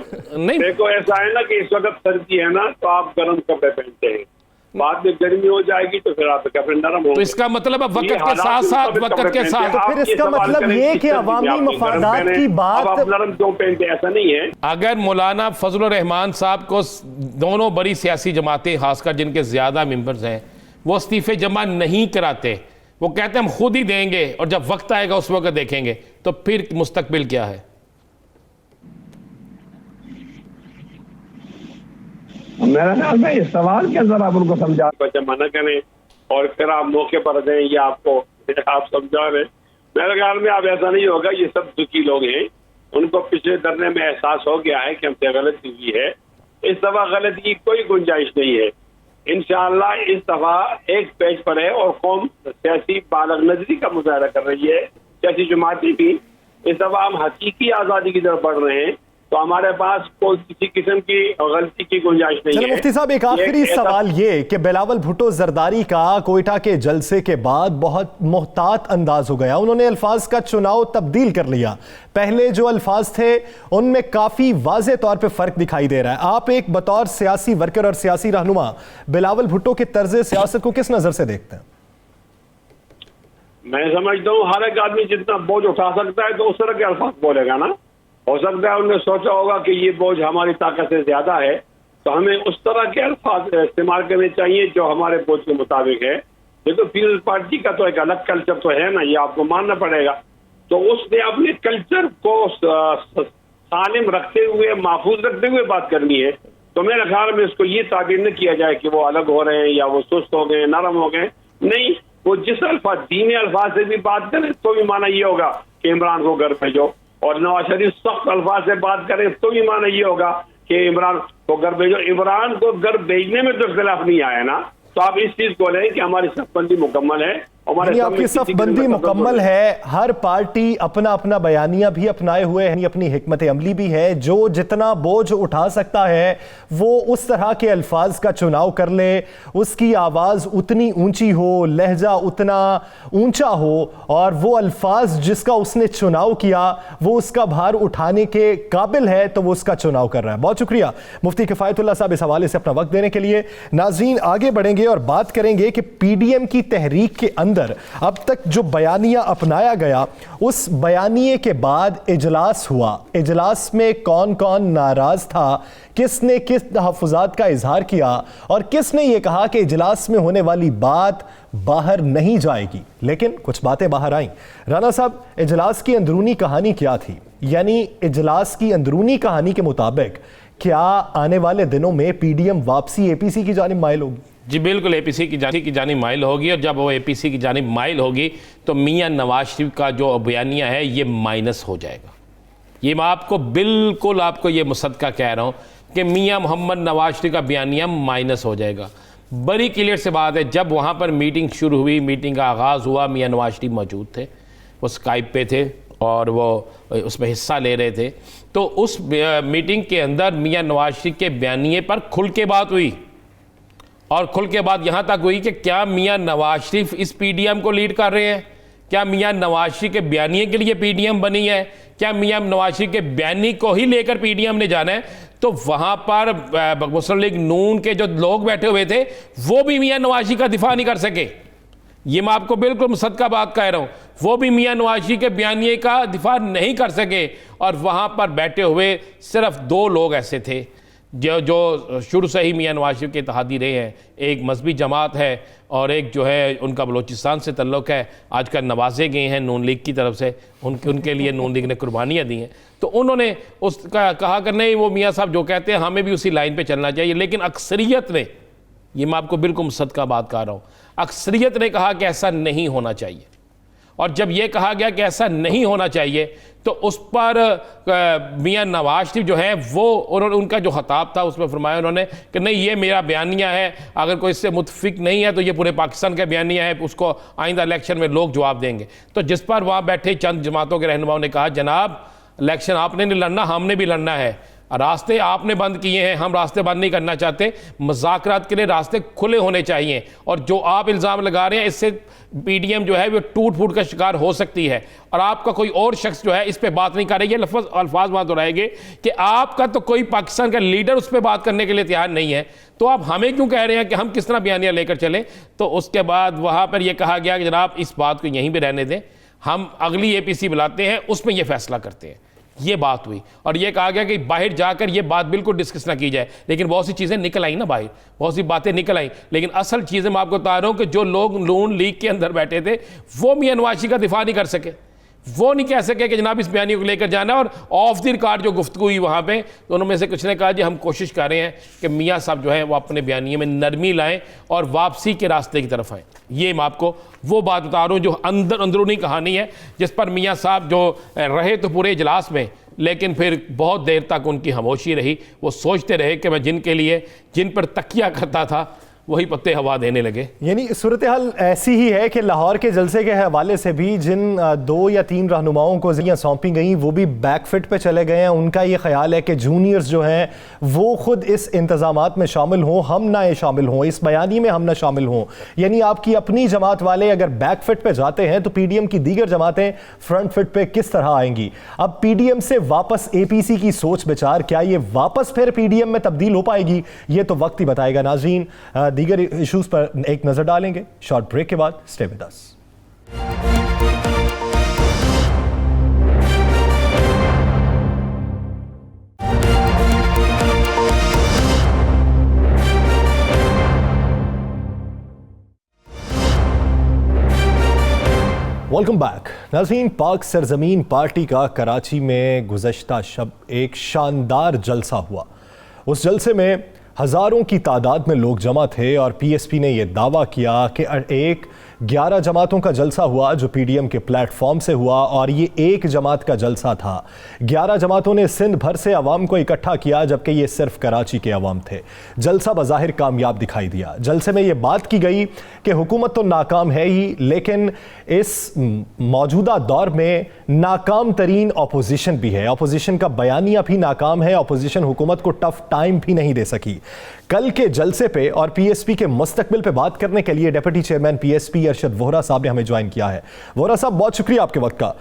دیکھو ایسا ہے نا کہ اس وقت سردی ہے نا تو آپ گرم کپڑے پہنتے ہیں، بعد میں گرمی ہو جائے گی تو پھر آپ کے کپڑے نرم ہوں گے. تو اس کا مطلب اب وقت کے ساتھ ساتھ تو پھر اس کا مطلب یہ کہ عوامی مفادات کی بات. آپ نرم کیوں پہنتے, ایسا نہیں ہے. اگر مولانا فضل الرحمان صاحب کو دونوں بڑی سیاسی جماعتیں خاص کر جن کے زیادہ ممبرز ہیں وہ استعفے جمع نہیں کراتے, وہ کہتے ہیں ہم خود ہی دیں گے اور جب وقت آئے گا اس وقت دیکھیں گے, تو پھر مستقبل کیا ہے؟ میرا خیال میں اس سوال کے اندر آپ ان کو سمجھا جمع نہ کریں اور پھر آپ موقع پر دیں یا آپ سمجھا رہے. میرے خیال میں اب ایسا نہیں ہوگا. یہ سب دکھی لوگ ہیں, ان کو پچھلے دھرنے میں احساس ہو گیا ہے کہ ہم سے غلطی ہوئی ہے. اس دفعہ غلطی کی کوئی گنجائش نہیں ہے. انشاءاللہ اس دفعہ ایک پیج پر ہے اور قوم سیاسی بالغ نظری کا مظاہرہ کر رہی ہے, سیاسی جماعتیں بھی. اس دفعہ ہم حقیقی آزادی کی طرف بڑھ رہے ہیں, تو ہمارے پاس کوئی کسی قسم کی غلطی کی گنجائش نہیں ہے. مفتی صاحب ایک آخری سوال یہ کہ بلاول بھٹو زرداری کا کوئٹہ کے جلسے کے بعد بہت محتاط انداز ہو گیا, انہوں نے الفاظ کا چناؤ تبدیل کر لیا. پہلے جو الفاظ تھے ان میں کافی واضح طور پہ فرق دکھائی دے رہا ہے. آپ ایک بطور سیاسی ورکر اور سیاسی رہنما بلاول بھٹو کے طرز سیاست کو کس نظر سے دیکھتے ہیں؟ میں سمجھتا ہوں ہر ایک آدمی جتنا بوجھ اٹھا سکتا ہے تو اس طرح کے الفاظ بولے گا نا. ہو سکتا ہے انہوں نے سوچا ہوگا کہ یہ بوجھ ہماری طاقت سے زیادہ ہے, تو ہمیں اس طرح کے الفاظ استعمال کرنے چاہیے جو ہمارے بوجھ کے مطابق ہے. دیکھو پیپلز پارٹی کا تو ایک الگ کلچر تو ہے نا, یہ آپ کو ماننا پڑے گا. تو اس نے اپنے کلچر کو سالم رکھتے ہوئے, محفوظ رکھتے ہوئے بات کرنی ہے. تو میرے خیال میں اس کو یہ تعبیر نہ کیا جائے کہ وہ الگ ہو رہے ہیں یا وہ سست ہو گئے, نرم ہو گئے. نہیں, وہ جس الفاظ دینی الفاظ سے بھی بات کریں تو بھی معنی یہ ہوگا کہ عمران کو گھر بھیجو, اور نواز شریف سخت الفاظ سے بات کریں تو بھی معنی یہ ہوگا کہ عمران کو گھر بھیجو. عمران کو گھر بھیجنے میں تو اختلاف نہیں آیا نا. تو آپ اس چیز کو لیں کہ ہماری صف بندی مکمل ہے, آپ کی صف بندی مکمل ہے. ہر پارٹی اپنا اپنا بیانیہ بھی اپنائے ہوئے ہیں, اپنی حکمت عملی بھی ہے. جو جتنا بوجھ اٹھا سکتا ہے وہ اس طرح کے الفاظ کا چناؤ کر لے, اس کی آواز اتنی اونچی ہو, لہجہ اتنا اونچا ہو, اور وہ الفاظ جس کا اس نے چناؤ کیا وہ اس کا بھار اٹھانے کے قابل ہے تو وہ اس کا چناؤ کر رہا ہے. بہت شکریہ مفتی کفایت اللہ صاحب اس حوالے سے اپنا وقت دینے کے لیے. ناظرین آگے بڑھیں گے اور بات کریں گے کہ پی ڈی ایم کی تحریک کے اندر اب تک جو بیانیہ اپنایا گیا, اس بیانیے کے بعد اجلاس ہوا, اجلاس میں کون کون ناراض تھا, کس نے کس تحفظات کا اظہار کیا, اور کس نے یہ کہا کہ اجلاس میں ہونے والی بات باہر نہیں جائے گی. لیکن کچھ باتیں باہر آئیں. رانا صاحب, اجلاس کی اندرونی کہانی کیا تھی؟ یعنی اجلاس کی اندرونی کہانی کے مطابق کیا آنے والے دنوں میں پی ڈی ایم واپسی اے پی سی کی جانب مائل ہوگی؟ جی بالکل, اے پی سی کی جانب مائل ہوگی, اور جب وہ اے پی سی کی جانب مائل ہوگی تو میاں نواز شریف کا جو بیانیہ ہے یہ مائنس ہو جائے گا. یہ میں آپ کو بالکل آپ کو یہ مصدقہ کہہ رہا ہوں کہ میاں محمد نواز شریف کا بیانیہ مائنس ہو جائے گا. بڑی کلیئر سے بات ہے. جب وہاں پر میٹنگ شروع ہوئی, میٹنگ کا آغاز ہوا, میاں نواز شریف موجود تھے, وہ اسکائپ پہ تھے اور وہ اس میں حصہ لے رہے تھے. تو اس میٹنگ کے اندر میاں نواز شریف کے بیانیے پر کھل کے بات ہوئی, اور کھل کے بعد یہاں تک ہوئی کہ کیا میاں نواز شریف اس پی ڈی ایم کو لیڈ کر رہے ہیں, کیا میاں نواز شریف کے بیانیے کے لیے پی ڈی ایم بنی ہے, کیا میاں نواز شریف کے بیانی کو ہی لے کر پی ڈی ایم نے جانا ہے. تو وہاں پر مسلم لیگ نون کے جو لوگ بیٹھے ہوئے تھے وہ بھی میاں نواز شریف کا دفاع نہیں کر سکے. یہ میں آپ کو بالکل مصدقہ بات کہہ رہا ہوں, وہ بھی میاں نواز شریف کے بیانیے کا دفاع نہیں کر سکے. اور وہاں پر بیٹھے ہوئے صرف دو لوگ ایسے تھے جو شروع سے ہی میاں نواز شریف کے اتحادی رہے ہیں. ایک مذہبی جماعت ہے اور ایک جو ہے ان کا بلوچستان سے تعلق ہے, آج کل نوازے گئے ہیں نون لیگ کی طرف سے, ان کے لیے نون لیگ نے قربانیاں دی ہیں. تو انہوں نے اس کا کہا کہ نہیں, وہ میاں صاحب جو کہتے ہیں ہمیں بھی اسی لائن پہ چلنا چاہیے. لیکن اکثریت نے, یہ میں آپ کو بالکل مصدقہ بات کر رہا ہوں, اکثریت نے کہا کہ ایسا نہیں ہونا چاہیے. اور جب یہ کہا گیا کہ ایسا نہیں ہونا چاہیے تو اس پر میاں نواز شریف جو ہیں وہ ان کا جو خطاب تھا اس میں فرمایا انہوں نے کہ نہیں, یہ میرا بیانیہ ہے, اگر کوئی اس سے متفق نہیں ہے تو یہ پورے پاکستان کا بیانیہ ہے, اس کو آئندہ الیکشن میں لوگ جواب دیں گے. تو جس پر وہاں بیٹھے چند جماعتوں کے رہنماؤں نے کہا جناب الیکشن آپ نے نہیں لڑنا, ہم نے بھی لڑنا ہے. راستے آپ نے بند کیے ہیں, ہم راستے بند نہیں کرنا چاہتے. مذاکرات کے لیے راستے کھلے ہونے چاہیے, اور جو آپ الزام لگا رہے ہیں اس سے پی ڈی ایم جو ہے وہ ٹوٹ پھوٹ کا شکار ہو سکتی ہے, اور آپ کا کوئی اور شخص جو ہے اس پہ بات نہیں کر رہے. یہ الفاظ بات دہرائیں گے کہ آپ کا تو کوئی پاکستان کا لیڈر اس پہ بات کرنے کے لیے تیار نہیں ہے, تو آپ ہمیں کیوں کہہ رہے ہیں کہ ہم کس طرح بیانیہ لے کر چلیں. تو اس کے بعد وہاں پر یہ کہا گیا کہ جناب اس بات کو یہیں پہ رہنے دیں, ہم اگلی اے پی سی بلاتے ہیں, اس میں یہ فیصلہ کرتے ہیں. یہ بات ہوئی, اور یہ کہا گیا کہ باہر جا کر یہ بات بالکل ڈسکس نہ کی جائے. لیکن بہت سی چیزیں نکل آئیں نا باہر, بہت سی باتیں نکل آئیں, لیکن اصل چیزیں میں آپ کو بتا رہا ہوں کہ جو لوگ نون لیگ کے اندر بیٹھے تھے وہ میاں نواز شریف کا دفاع نہیں کر سکے. وہ نہیں کہہ سکے کہ جناب اس بیانیے کو لے کر جانا. اور آف دی ریکارڈ جو گفتگو ہوئی وہاں پہ, تو انہوں میں سے کچھ نے کہا جی ہم کوشش کر رہے ہیں کہ میاں صاحب جو ہے وہ اپنے بیانیے میں نرمی لائیں اور واپسی کے راستے کی طرف آئیں. یہ میں آپ کو وہ بات بتا رہا ہوں جو اندرونی کہانی ہے, جس پر میاں صاحب جو رہے تو پورے اجلاس میں, لیکن پھر بہت دیر تک ان کی خاموشی رہی. وہ سوچتے رہے کہ میں جن پر تکیہ کرتا تھا وہی پتے ہوا دینے لگے. یعنی صورتحال ایسی ہی ہے کہ لاہور کے جلسے کے حوالے سے بھی جن 2 یا 3 رہنماؤں کو ذمہ سونپی گئیں وہ بھی بیک فٹ پہ چلے گئے ہیں. ان کا یہ خیال ہے کہ جونیئرز جو ہیں وہ خود اس انتظامات میں شامل ہوں, ہم نہ شامل ہوں, اس بیانی میں ہم نہ شامل ہوں. یعنی آپ کی اپنی جماعت والے اگر بیک فٹ پہ جاتے ہیں تو پی ڈی ایم کی دیگر جماعتیں فرنٹ فٹ پہ کس طرح آئیں گی؟ اب پی ڈی ایم سے واپس اے پی سی کی سوچ بچار, کیا یہ واپس پھر پی ڈی ایم میں تبدیل ہو پائے گی؟ یہ تو وقت ہی بتائے گا. ناظرین, دیگر ایشوز پر ایک نظر ڈالیں گے شارٹ بریک کے بعد. Stay with us. Welcome back. ناظرین, پاک سرزمین پارٹی کا کراچی میں گزشتہ شب ایک شاندار جلسہ ہوا. اس جلسے میں ہزاروں کی تعداد میں لوگ جمع تھے, اور پی ایس پی نے یہ دعویٰ کیا کہ 11 جماعتوں کا جلسہ ہوا جو پی ڈی ایم کے پلیٹ فارم سے ہوا, اور یہ ایک جماعت کا جلسہ تھا. 11 جماعتوں نے سندھ بھر سے عوام کو اکٹھا کیا, جبکہ یہ صرف کراچی کے عوام تھے. جلسہ بظاہر کامیاب دکھائی دیا. جلسے میں یہ بات کی گئی کہ حکومت تو ناکام ہے ہی, لیکن اس موجودہ دور میں ناکام ترین اپوزیشن بھی ہے. اپوزیشن کا بیانیہ بھی ناکام ہے. اپوزیشن حکومت کو ٹف ٹائم بھی نہیں دے سکی. کل کے جلسے پہ اور پی ایس پی کے مستقبل پہ بات کرنے کے لیے deputy chairman P S P Arshad Vohra صاحب نے ہمیں جوائن کیا ہے. وہرا صاحب, بہت شکریہ آپ کے وقت کا.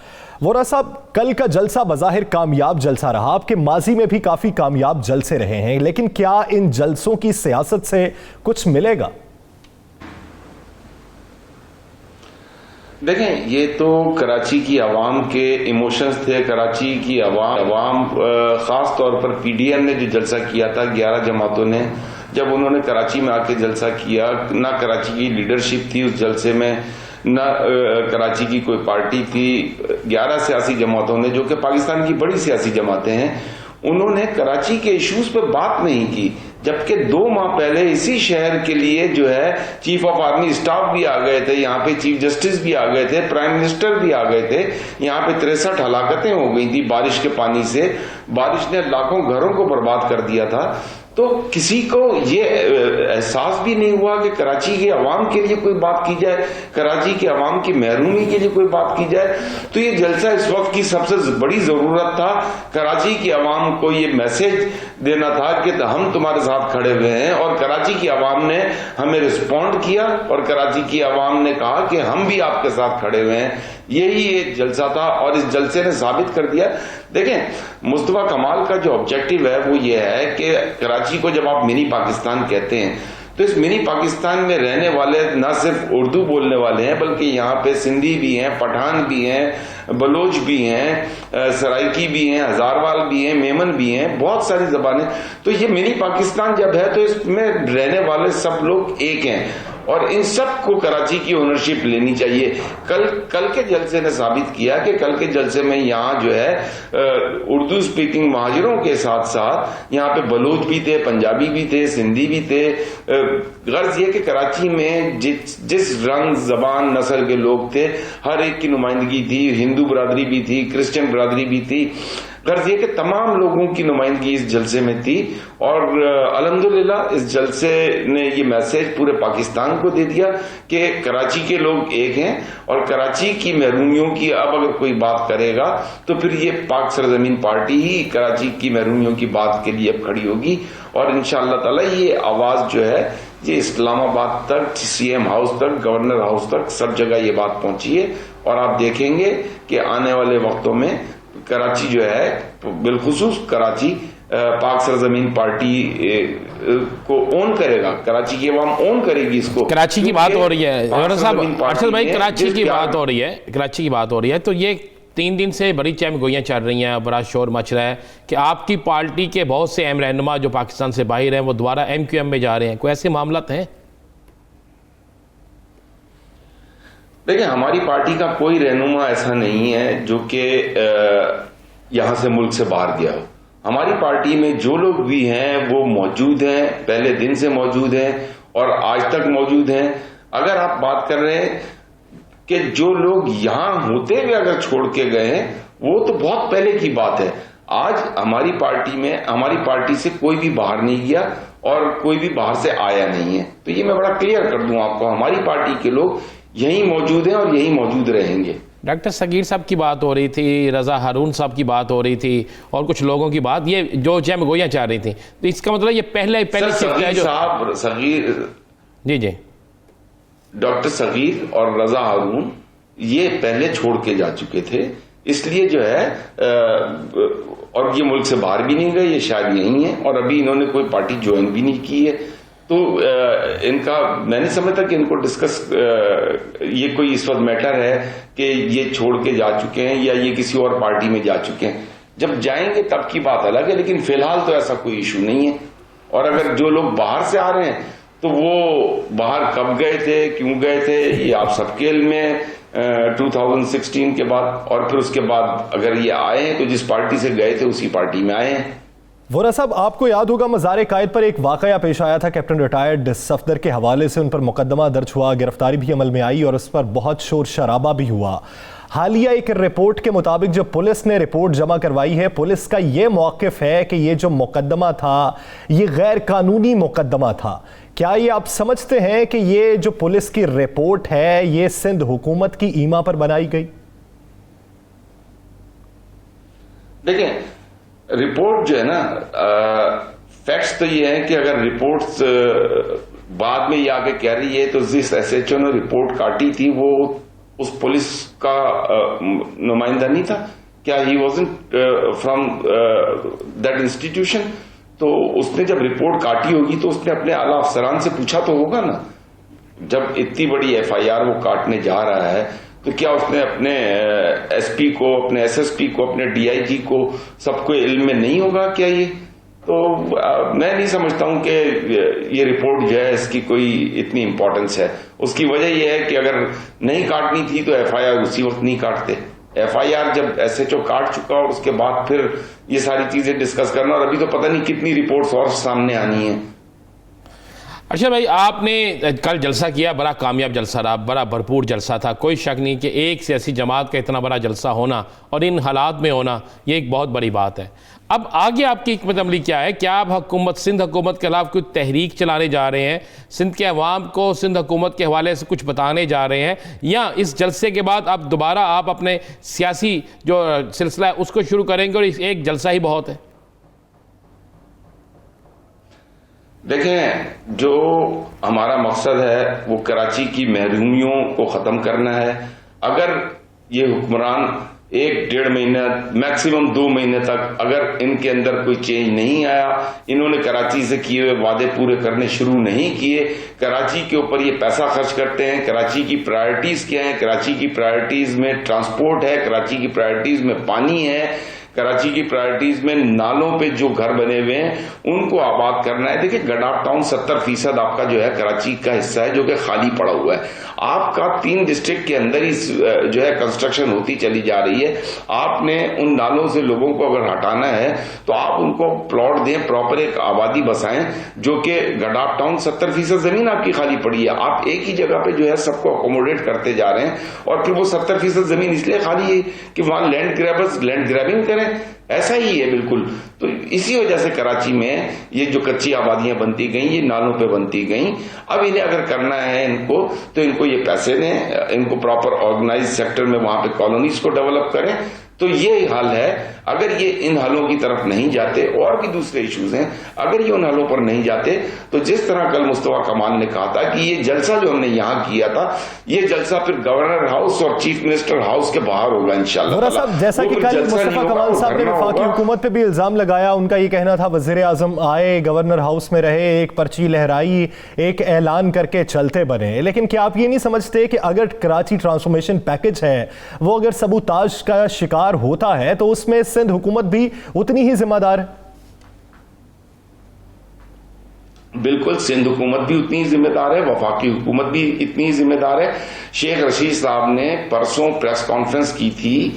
وہرا صاحب, کل کا جلسہ بظاہر کامیاب جلسہ رہا. آپ کے ماضی میں بھی کافی کامیاب جلسے رہے ہیں, لیکن کیا ان جلسوں کی سیاست سے کچھ ملے گا؟ دیکھیں, یہ تو کراچی کی عوام کے ایموشنز تھے. کراچی کی عوام خاص طور پر پی ڈی ایم نے جو جلسہ کیا تھا 11 جماعتوں نے, جب انہوں نے کراچی میں آ کے جلسہ کیا, نہ کراچی کی لیڈرشپ تھی اس جلسے میں, نہ کراچی کی کوئی پارٹی تھی. 11 سیاسی جماعتوں نے, جو کہ پاکستان کی بڑی سیاسی جماعتیں ہیں, انہوں نے کراچی کے ایشوز پہ بات نہیں کی. جبکہ 2 ماہ پہلے اسی شہر کے لیے جو ہے چیف آف آرمی اسٹاف بھی آ گئے تھے, یہاں پہ چیف جسٹس بھی آ گئے تھے, پرائم منسٹر بھی آ گئے تھے. یہاں پہ 63 ہلاکتیں ہو گئی تھی بارش کے پانی سے. بارش نے لاکھوں گھروں کو برباد کر دیا تھا. تو کسی کو یہ احساس بھی نہیں ہوا کہ کراچی کے عوام کے لیے کوئی بات کی جائے, کراچی کے عوام کی محرومی کے لیے کوئی بات کی جائے. تو یہ جلسہ اس وقت کی سب سے بڑی ضرورت تھا. کراچی کی عوام کو یہ میسج دینا تھا کہ ہم تمہارے ساتھ کھڑے ہوئے ہیں, اور کراچی کی عوام نے ہمیں رسپونڈ کیا, اور کراچی کی عوام نے کہا کہ ہم بھی آپ کے ساتھ کھڑے ہوئے ہیں. یہی ایک جلسہ تھا, اور اس جلسے نے ثابت کر دیا. دیکھیں, مصطفیٰ کمال کا جو آبجیکٹو ہے وہ یہ ہے کہ کراچی کو جب آپ منی پاکستان کہتے ہیں تو اس منی پاکستان میں رہنے والے نہ صرف اردو بولنے والے ہیں, بلکہ یہاں پہ سندھی بھی ہیں, پٹھان بھی ہیں, بلوچ بھی ہیں, سرائکی بھی ہیں, ہزاروال بھی ہیں, میمن بھی ہیں, بہت ساری زبانیں. تو یہ منی پاکستان جب ہے تو اس میں رہنے والے سب لوگ ایک ہیں, اور ان سب کو کراچی کی اونرشپ لینی چاہیے. کل کے جلسے نے ثابت کیا کہ کل کے جلسے میں یہاں جو ہے اردو سپیکنگ مہاجروں کے ساتھ ساتھ یہاں پہ بلوچ بھی تھے, پنجابی بھی تھے, سندھی بھی تھے. غرض یہ کہ کراچی میں جس رنگ, زبان, نسل کے لوگ تھے, ہر ایک کی نمائندگی تھی. ہندو برادری بھی تھی, کرسچن برادری بھی تھی. غرض یہ کہ تمام لوگوں کی نمائندگی اس جلسے میں تھی، اور الحمدللہ اس جلسے نے یہ میسج پورے پاکستان کو دے دیا کہ کراچی کے لوگ ایک ہیں، اور کراچی کی محرومیوں کی اب اگر کوئی بات کرے گا تو پھر یہ پاک سرزمین پارٹی ہی کراچی کی محرومیوں کی بات کے لیے اب کھڑی ہوگی، اور انشاءاللہ تعالی یہ آواز جو ہے یہ اسلام آباد تک، سی ایم ہاؤس تک، گورنر ہاؤس تک، سب جگہ یہ بات پہنچی ہے، اور آپ دیکھیں گے کہ آنے والے وقتوں میں کراچی جو ہے بالخصوص کراچی پاک سرزمین پارٹی کو اون کرے گا، کراچی کی عوام اون کرے گی اس کو۔ کراچی کی بات ہو رہی ہے صاحب، ارشد بھائی کراچی کی بات ہو رہی ہے، کراچی کی بات ہو رہی ہے، تو یہ 3 دن سے بڑی چہم گوئیاں چل رہی ہیں، بڑا شور مچ رہا ہے کہ آپ کی پارٹی کے بہت سے اہم رہنما جو پاکستان سے باہر ہیں وہ دوبارہ MQM میں جا رہے ہیں، کوئی ایسے معاملات ہیں؟ دیکھیں ہماری پارٹی کا کوئی رہنما ایسا نہیں ہے جو کہ یہاں سے ملک سے باہر گیا ہو۔ ہماری پارٹی میں جو لوگ بھی ہیں وہ موجود ہیں، پہلے دن سے موجود ہیں اور آج تک موجود ہیں۔ اگر آپ بات کر رہے ہیں کہ جو لوگ یہاں ہوتے ہوئے اگر چھوڑ کے گئے ہیں وہ تو بہت پہلے کی بات ہے۔ آج ہماری پارٹی میں ہماری پارٹی سے کوئی بھی باہر نہیں گیا اور کوئی بھی باہر سے آیا نہیں ہے، تو یہ میں بڑا کلیئر کر دوں آپ کو، ہماری پارٹی کے لوگ یہی موجود ہیں اور یہی موجود رہیں گے۔ ڈاکٹر صغیر صاحب کی بات ہو رہی تھی، رضا ہارون صاحب کی بات ہو رہی تھی، اور کچھ لوگوں کی بات، یہ جو چہم گوئیاں چاہ رہی تھیں، تو اس کا مطلب یہ پہلے صغیر صاحب جی ڈاکٹر صغیر اور رضا ہارون یہ پہلے چھوڑ کے جا چکے تھے، اس لیے جو ہے اور یہ ملک سے باہر بھی نہیں گئے، یہ شاید یہی ہیں، اور ابھی انہوں نے کوئی پارٹی جوائن بھی نہیں کی ہے، تو ان کا میں نہیں سمجھتا کہ ان کو ڈسکس یہ کوئی اس وقت میٹر ہے کہ یہ چھوڑ کے جا چکے ہیں یا یہ کسی اور پارٹی میں جا چکے ہیں۔ جب جائیں گے تب کی بات الگ ہے، لیکن فی الحال تو ایسا کوئی ایشو نہیں ہے۔ اور اگر جو لوگ باہر سے آ رہے ہیں تو وہ باہر کب گئے تھے، کیوں گئے تھے، یہ آپ سب کے علم میں 2016 کے بعد، اور پھر اس کے بعد اگر یہ آئے ہیں تو جس پارٹی سے گئے تھے اسی پارٹی میں آئے ہیں۔ وورا صاحب آپ کو یاد ہوگا مزار قائد پر ایک واقعہ پیش آیا تھا، کیپٹن ریٹائرڈ صفدر کے حوالے سے ان پر مقدمہ درج ہوا، گرفتاری بھی عمل میں آئی اور اس پر بہت شور شرابہ بھی ہوا۔ حالیہ ایک رپورٹ کے مطابق جو پولیس نے رپورٹ جمع کروائی ہے، پولیس کا یہ موقف ہے کہ یہ جو مقدمہ تھا یہ غیر قانونی مقدمہ تھا۔ کیا یہ آپ سمجھتے ہیں کہ یہ جو پولیس کی رپورٹ ہے یہ سندھ حکومت کی ایما پر بنائی گئی؟ دیکھیں رپورٹ جو ہے نا، فیکٹس تو یہ ہے کہ اگر رپورٹس بعد میں یہ آگے کہہ رہی ہے تو جس SHO نے رپورٹ کاٹی تھی وہ اس پولیس کا نمائندہ نہیں تھا کیا؟ ہی وازنٹ فرام دیٹ انسٹیٹیوشن، تو اس نے جب رپورٹ کاٹی ہوگی تو اس نے اپنے اعلیٰ افسران سے پوچھا تو ہوگا نا۔ جب اتنی بڑی FIR وہ کاٹنے جا رہا ہے تو کیا اس نے اپنے SP کو، اپنے SSP کو، اپنے DIG کو سب کو علم میں نہیں ہوگا کیا؟ یہ تو میں نہیں سمجھتا ہوں کہ یہ رپورٹ جو ہے اس کی کوئی اتنی امپورٹنس ہے۔ اس کی وجہ یہ ہے کہ اگر نہیں کاٹنی تھی تو FIR اسی وقت نہیں کاٹتے۔ FIR جب SHO کاٹ چکا اور اس کے بعد پھر یہ ساری چیزیں ڈسکس کرنا، اور ابھی تو پتہ نہیں کتنی رپورٹس اور سامنے آنی ہیں۔ اچھا بھائی، آپ نے کل جلسہ کیا، بڑا کامیاب جلسہ رہا، بڑا بھرپور جلسہ تھا، کوئی شک نہیں کہ ایک سیاسی جماعت کا اتنا بڑا جلسہ ہونا اور ان حالات میں ہونا یہ ایک بہت بڑی بات ہے۔ اب آگے آپ کی حکمت عملی کیا ہے؟ کیا آپ سندھ حکومت کے خلاف کوئی تحریک چلانے جا رہے ہیں، سندھ کے عوام کو سندھ حکومت کے حوالے سے کچھ بتانے جا رہے ہیں، یا اس جلسے کے بعد اب دوبارہ آپ اپنے سیاسی جو سلسلہ ہے اس کو شروع کریں گے اور ایک جلسہ ہی بہت ہے؟ دیکھیں جو ہمارا مقصد ہے وہ کراچی کی محرومیوں کو ختم کرنا ہے۔ اگر یہ حکمران 1-1.5 مہینہ میکسیمم 2 مہینے تک اگر ان کے اندر کوئی چینج نہیں آیا، انہوں نے کراچی سے کیے ہوئے وعدے پورے کرنے شروع نہیں کیے، کراچی کے اوپر یہ پیسہ خرچ کرتے ہیں، کراچی کی پرائرٹیز کیا ہیں؟ کراچی کی پرائرٹیز میں ٹرانسپورٹ ہے، کراچی کی پرائرٹیز میں پانی ہے، کراچی کی پرائرٹیز میں نالوں پہ جو گھر بنے ہوئے ہیں ان کو آباد کرنا ہے۔ دیکھیں گڈاپ ٹاؤن 70% آپ کا جو ہے کراچی کا حصہ ہے جو کہ خالی پڑا ہوا ہے۔ آپ کا 3 ڈسٹرکٹ کے اندر ہی جو ہے کنسٹرکشن ہوتی چلی جا رہی ہے۔ آپ نے ان نالوں سے لوگوں کو اگر ہٹانا ہے تو آپ ان کو پلاٹ دیں، پراپر ایک آبادی بسائیں، جو کہ گڈاپ ٹاؤن 70% زمین آپ کی خالی پڑی ہے، آپ ایک ہی جگہ پہ جو ہے سب کو اکوموڈیٹ کرتے جا رہے ہیں، اور پھر وہ 70% زمین اس لیے خالی ہے کہ وہاں لینڈ گریبرز لینڈ گریبنگ کریں ایسا ہی ہے بالکل. تو اسی وجہ سے کراچی میں یہ جو کچی آبادیاں بنتی گئیں یہ نالوں پہ بنتی گئیں. اب انہیں اگر کرنا ہے ان کو تو ان کو یہ پیسے دیں, ان کو پراپر آرگنائز سیکٹر میں وہاں پہ کالونیز کو ڈیولپ کریں. تو یہ حل ہے. اگر یہ ان حلوں کی طرف نہیں جاتے, اور بھی دوسرے ایشوز ہیں, اگر یہ ان حلوں پر نہیں جاتے تو جس طرح کل مصطفیٰ کمال نے کہا تھا کہ یہ جلسہ جو ہم نے یہاں کیا تھا یہ جلسہ پھر گورنر ہاؤس اور چیف منسٹر ہاؤس کے باہر ہوگا انشاءاللہ. صاحب جیسا کہ کل مصطفیٰ کمال صاحب نے وفاقی حکومت پہ بھی الزام لگایا, ان کا یہ کہنا تھا وزیر اعظم آئے, گورنر ہاؤس میں رہے, ایک پرچی لہرائی, ایک اعلان کر کے چلتے بنے. لیکن کیا آپ یہ نہیں سمجھتے کہ اگر کراچی ٹرانسفارمیشن پیکج ہے وہ اگر سبوتاژ کا شکار ہوتا ہے تو اس میں سندھ حکومت بھی اتنی ہی ذمہ دار ہے؟ بالکل, سندھ حکومت بھی اتنی ذمہ دار ہے, وفاقی حکومت بھی اتنی ذمہ دار ہے. شیخ رشید صاحب نے پرسوں پریس کانفرنس کی تھی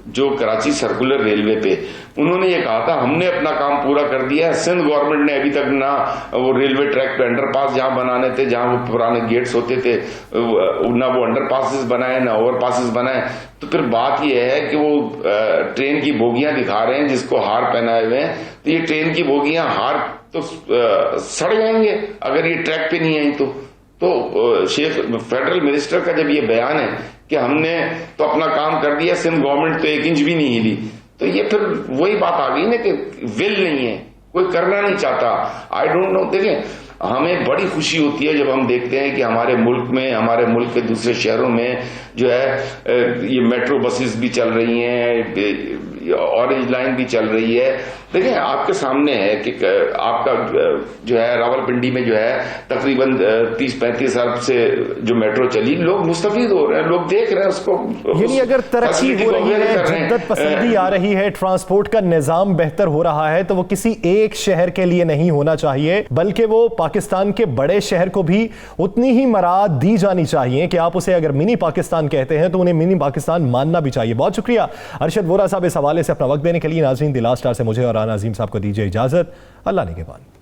جو کراچی سرکولر ریلوے پہ, انہوں نے یہ کہا تھا ہم نے اپنا کام پورا کر دیا ہے. سندھ گورنمنٹ نے ابھی تک نہ وہ ریلوے ٹریک پہ انڈر پاس جہاں بنانے تھے, جہاں وہ پرانے گیٹس ہوتے تھے, نہ وہ انڈر پاسز بنائے نہ اوور پاسز بنائے. تو پھر بات یہ ہے کہ وہ ٹرین کی بوگیاں دکھا رہے ہیں جس کو ہار پہنائے ہوئے ہیں, تو یہ ٹرین کی بوگیاں ہار تو سڑ جائیں گے اگر یہ ٹریک پہ نہیں آئیں. تو شیخ فیڈرل منسٹر کا جب یہ بیان ہے کہ ہم نے تو اپنا کام کر دیا, سندھ گورنمنٹ تو 1 انچ بھی نہیں ہلی, تو یہ پھر وہی بات آ گئی نا کہ ول نہیں ہے, کوئی کرنا نہیں چاہتا. I don't know. دیکھیں ہمیں بڑی خوشی ہوتی ہے جب ہم دیکھتے ہیں کہ ہمارے ملک میں, ہمارے ملک کے دوسرے شہروں میں جو ہے یہ میٹرو بسز بھی چل رہی ہیں, اورنج لائن بھی چل رہی ہے. دیکھیں آپ کے سامنے ہے کہ آپ کا جو ہے راولپنڈی میں جو ہے تقریباً 30-35 ارب سے جو میٹرو چلی, لوگ مستفید ہو رہے ہیں, لوگ دیکھ رہے ہیں اس کو. یعنی اگر ترقی ہو رہی ہے, جدت پسندی آ رہی ہے, ٹرانسپورٹ کا نظام بہتر ہو رہا ہے, تو وہ کسی ایک شہر کے لیے نہیں ہونا چاہیے بلکہ وہ پاکستان کے بڑے شہر کو بھی اتنی ہی مراعات دی جانی چاہیے کہ آپ اسے اگر منی پاکستان کہتے ہیں تو انہیں منی پاکستان ماننا بھی چاہیے. بہت شکریہ ارشد وورا صاحب اس حوالے سے اپنا وقت دینے کے لیے. ناظرین دی لاسٹ آور سے مجھے اور رانا عظیم صاحب کو دیجیے اجازت. اللہ نگہبان.